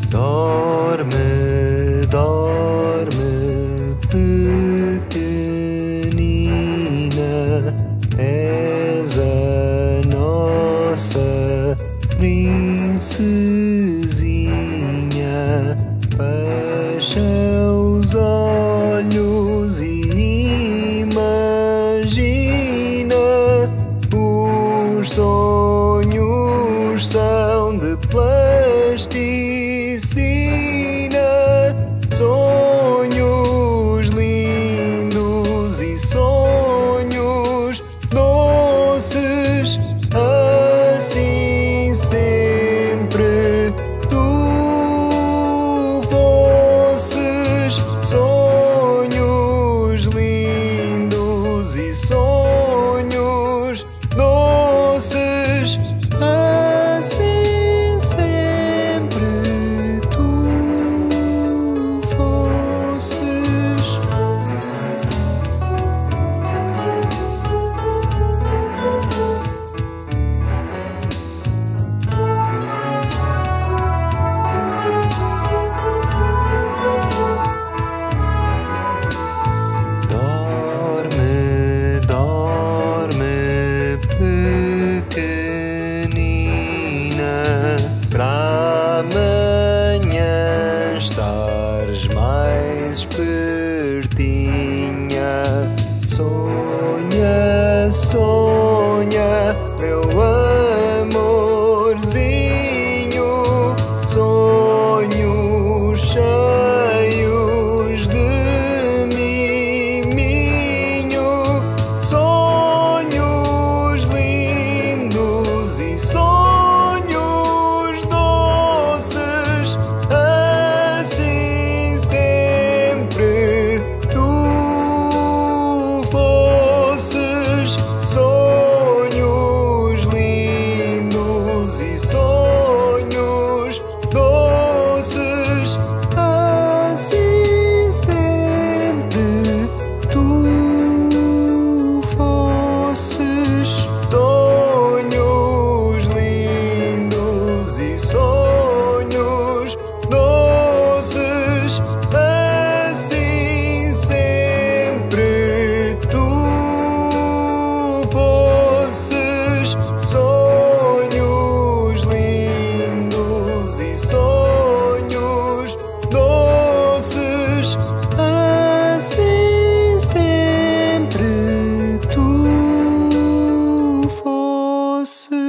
Dorme, dorme, pequenina, és a nossa princesinha. Fecha os olhos e imagina, os sonhos são de plasticina, sonhos lindos e sonhos doces, assim sempre tu fosses. Sonhos lindos e sonhos doces, assim sempre tu fosses. Dorme, dorme, pequenina, para amanhã estares mais espertinha. Sonha, sonha, meu amorzinho, sonhos cheios de miminho, sonhos lindos e sonhos doces, assim sempre tu fosses. Sonhos lindos e sonhos doces, assim sempre tu fosses. Sonhos lindos e sonhos doces, assim sempre tu fosses. Sonhos lindos e sonhos doces, assim sempre tu fosses.